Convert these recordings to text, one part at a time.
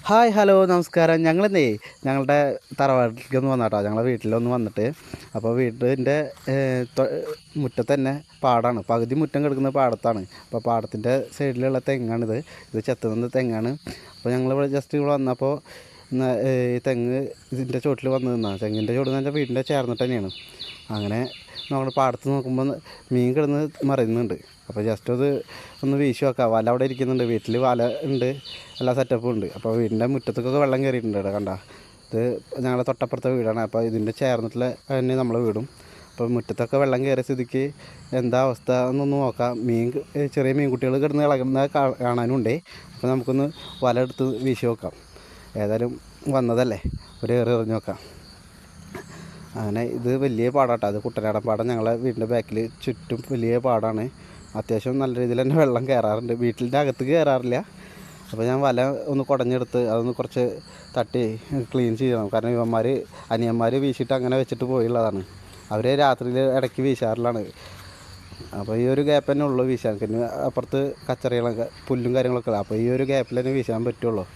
Hi hello നമസ്കാരം. ഞങ്ങളിന്നേ ഞങ്ങളുടെ തറവാട്ടിലേക്കൊന്ന് വന്നാട്ടോ, ഞങ്ങളെ വീട്ടിലൊന്ന് വന്നിട്ട്. അപ്പോൾ വീട്ടിൻ്റെ മുറ്റത്ത് തന്നെ പാടമാണ്, പകുതി മുറ്റം കിടക്കുന്ന പാടത്താണ്. അപ്പോൾ പാടത്തിൻ്റെ സൈഡിലുള്ള തെങ്ങാണിത്. ഇത് ചെത്ത് നിന്ന് തെങ്ങാണ്. അപ്പോൾ ഞങ്ങളിവിടെ ജസ്റ്റ് ഇവിടെ വന്നപ്പോൾ ഈ തെങ്ങ് ഇതിൻ്റെ ചോട്ടിൽ വന്ന് നിന്നാണ്. തെങ്ങിൻ്റെ ചോട്ടിൽ നിന്ന് വെച്ചാൽ വീടിൻ്റെ ചേർന്നിട്ട് തന്നെയാണ്. അങ്ങനെ നമ്മൾ പാടത്ത് നോക്കുമ്പോൾ മീൻ കിടന്ന് മറിയുന്നുണ്ട്. അപ്പോൾ ജസ്റ്റ് അത് ഒന്ന് വീശി വെക്കാം. വല അവിടെ ഇരിക്കുന്നുണ്ട്, വീട്ടിൽ വല ഉണ്ട്, എല്ലാ സെറ്റപ്പും ഉണ്ട്. അപ്പോൾ വീടിൻ്റെ മുറ്റത്തേക്കൊക്കെ വെള്ളം കയറിയിട്ടുണ്ട്. ഇവിടെ കണ്ട, ഇത് ഞങ്ങളുടെ തൊട്ടപ്പുറത്തെ വീടാണ്. അപ്പോൾ ഇതിൻ്റെ ചേർന്നിട്ടുള്ള തന്നെ നമ്മളെ വീടും. അപ്പോൾ മുറ്റത്തൊക്കെ വെള്ളം കയറിയ സ്ഥിതിക്ക് എന്താ അവസ്ഥ എന്നൊന്ന് നോക്കാം. ചെറിയ മീൻകുട്ടികൾ കിടന്ന് ഇളകുന്ന കാണാനുണ്ടേ. അപ്പോൾ നമുക്കൊന്ന് വല എടുത്ത് വീശി നോക്കാം. ഏതായാലും വന്നതല്ലേ, ഒരു എറിഞ്ഞ് നോക്കാം. അങ്ങനെ ഇത് വലിയ പാടാട്ടോ, അത് കുട്ടനാടൻ പാടം. ഞങ്ങളെ വീടിൻ്റെ ബാക്കിൽ ചുറ്റും വലിയ പാടാണ്. അത്യാവശ്യം നല്ല രീതിയിൽ തന്നെ വെള്ളം കയറാറുണ്ട്, വീട്ടിൻ്റെ അകത്ത് കയറാറില്ല. അപ്പോൾ ഞാൻ വല ഒന്ന് കുടഞ്ഞെടുത്ത് അതൊന്ന് കുറച്ച് തട്ടി ക്ലീൻ ചെയ്യണം. കാരണം അനിയന്മാർ വീശിയിട്ട് അങ്ങനെ വെച്ചിട്ട് പോയുള്ളതാണ്. അവർ രാത്രിയിൽ ഇടയ്ക്ക് വീശാറിലാണ്. അപ്പോൾ ഈ ഒരു ഗ്യാപ്പ് തന്നെ ഉള്ളൂ വീശാൻ. പിന്നെ അപ്പുറത്ത് കച്ചറികളൊക്കെ പുല്ലും കാര്യങ്ങളൊക്കെ ഉള്ളത്. അപ്പോൾ ഈ ഒരു ഗ്യാപ്പിൽ തന്നെ വീശാൻ പറ്റുള്ളൂ.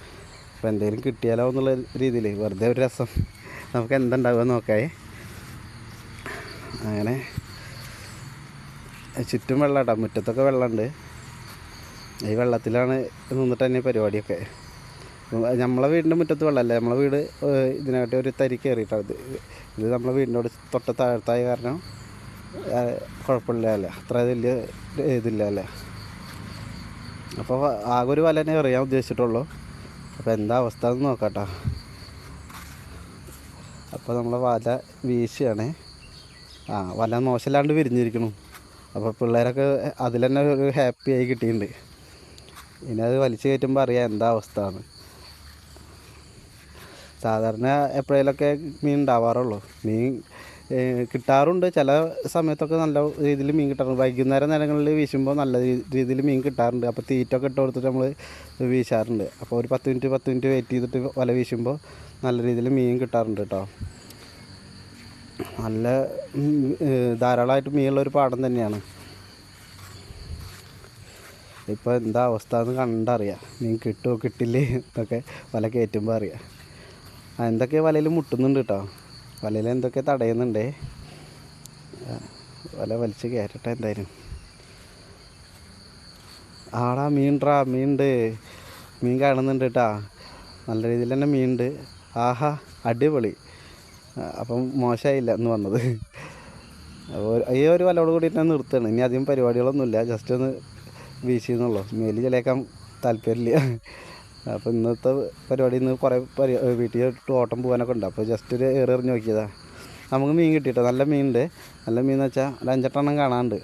അപ്പോൾ എന്തെങ്കിലും കിട്ടിയാലോ എന്നുള്ള രീതിയിൽ വെറുതെ ഒരു രസം, നമുക്ക് എന്തുണ്ടാവുക നോക്കാമേ. അങ്ങനെ ചുറ്റും വെള്ളം ഇടാം, മുറ്റത്തൊക്കെ വെള്ളമുണ്ട്. ഈ വെള്ളത്തിലാണ് നിന്നിട്ട് തന്നെ പരിപാടിയൊക്കെ. നമ്മളെ വീടിൻ്റെ മുറ്റത്ത് വെള്ളമല്ല, നമ്മളെ വീട് ഇതിനായിട്ട് ഒരു തരി കയറിയിട്ടാണ്. ഇത് നമ്മളെ വീടിനോട് തൊട്ട താഴത്തായ കാരണം കുഴപ്പമില്ല അല്ലേ, അത്ര വലിയ ഇതില്ല അല്ലേ. അപ്പോൾ ആകെ ഒരു വല തന്നെ എറിയാൻ ഉദ്ദേശിച്ചിട്ടുള്ളൂ. അപ്പോൾ എന്താ അവസ്ഥ എന്ന് നോക്കാട്ടോ. അപ്പോൾ നമ്മളെ വല വീശിയാണ്. വല മോശമില്ലാണ്ട് വിരിഞ്ഞിരിക്കണം. അപ്പോൾ പിള്ളേരൊക്കെ അതിൽ തന്നെ ഒരു ഹാപ്പി ആയി കിട്ടിയിട്ടുണ്ട്. ഇനി അത് വലിച്ചു കയറ്റുമ്പോൾ അറിയാം എന്താ അവസ്ഥ എന്ന്. സാധാരണ എപ്പോഴേലൊക്കെ മീൻ ഉണ്ടാവാറുള്ളൂ. മീൻ കിട്ടാറുണ്ട്, ചില സമയത്തൊക്കെ നല്ല രീതിയിൽ മീൻ കിട്ടാറുണ്ട്. വൈകുന്നേരം നേരങ്ങളിൽ വീശുമ്പോൾ നല്ല രീതിയിൽ മീൻ കിട്ടാറുണ്ട്. അപ്പോൾ തീറ്റൊക്കെ ഇട്ട് കൊടുത്തിട്ട് നമ്മൾ വീശാറുണ്ട്. അപ്പോൾ ഒരു 10 മിനിറ്റ് വെയിറ്റ് ചെയ്തിട്ട് വല വീശുമ്പോൾ നല്ല രീതിയിൽ മീൻ കിട്ടാറുണ്ട് കേട്ടോ. നല്ല ധാരാളമായിട്ട് മീനുള്ളൊരു പാടം തന്നെയാണ്. ഇപ്പോൾ എന്താ അവസ്ഥ എന്ന് കണ്ടറിയാം. മീൻ കിട്ടുമോ കിട്ടില്ലേ എന്നൊക്കെ വല കയറ്റുമ്പോൾ അറിയാം. എന്തൊക്കെ വലയിൽ മുട്ടുന്നുണ്ട് കേട്ടോ, വലയിൽ എന്തൊക്കെ തടയുന്നുണ്ടേ. വല വലിച്ച് കയറ്റട്ടെ എന്തായാലും. ആടാ മീനുണ്ട്, മീൻ കാണുന്നുണ്ട് കേട്ടോ. നല്ല രീതിയിൽ തന്നെ മീനുണ്ട്. ആഹാ അടിപൊളി. അപ്പം മോശമായില്ല എന്ന് വന്നത്. അപ്പോൾ ഈ ഒരു വലയോട് കൂടി തന്നെ നിർത്തുകയാണ്. ഇനി അധികം പരിപാടികളൊന്നുമില്ല, ജസ്റ്റ് ഒന്ന് വീശിയെന്നുള്ളൂ. മേല് ചെലയാക്കാൻ താല്പര്യമില്ല. അപ്പോൾ ഇന്നത്തെ പരിപാടി ഇന്ന് കുറേ വീട്ടിൽ ഓട്ടം പോകാനൊക്കെ ഉണ്ട്. അപ്പോൾ ജസ്റ്റ് ഒരു എറിഞ്ഞ് നോക്കിയതാണ്. നമുക്ക് മീൻ കിട്ടിയിട്ടോ, നല്ല മീനുണ്ട്. നല്ല മീൻ എന്ന് വെച്ചാൽ ഒരു 5-8 കാണാനുണ്ട്.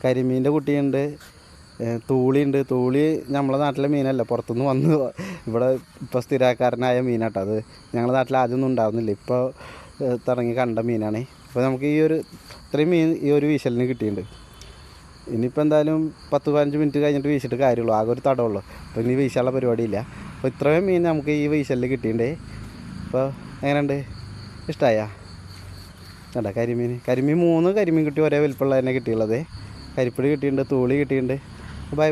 കരിമീൻ്റെ കുട്ടിയുണ്ട്, തൂളിയുണ്ട്. തൂളി നമ്മളെ നാട്ടിലെ മീനല്ല, പുറത്തുനിന്ന് വന്ന് ഇവിടെ ഇപ്പോൾ സ്ഥിരക്കാരനായ മീനാട്ടോ. അത് ഞങ്ങളുടെ നാട്ടിൽ ആദ്യമൊന്നും ഉണ്ടാകുന്നില്ല, ഇപ്പോൾ തുടങ്ങി കണ്ട മീനാണ്. അപ്പോൾ നമുക്ക് ഇത്രയും മീൻ ഈ ഒരു വീശലിന് കിട്ടിയിട്ടുണ്ട്. ഇനിയിപ്പോൾ എന്തായാലും 10-15 മിനിറ്റ് കഴിഞ്ഞിട്ട് വീശിയിട്ട് കാര്യമുള്ളൂ, ആകെ ഒരു തടമുള്ളൂ. അപ്പോൾ ഇനി വീശാനുള്ള പരിപാടിയില്ല. അപ്പോൾ ഇത്രയും മീൻ നമുക്ക് ഈ വീശലിൽ കിട്ടിയിട്ടുണ്ട്. അപ്പോൾ എങ്ങനെയുണ്ട്, ഇഷ്ടമായ? കേട്ടോ കരിമീൻ 3 കരിമീൻ കിട്ടി, ഒരേ വലിപ്പമുള്ള തന്നെ കിട്ടിയുള്ളത്. കരിപ്പിടി കിട്ടിയിട്ടുണ്ട്, തൂളി കിട്ടിയിട്ടുണ്ട്. Bye bye.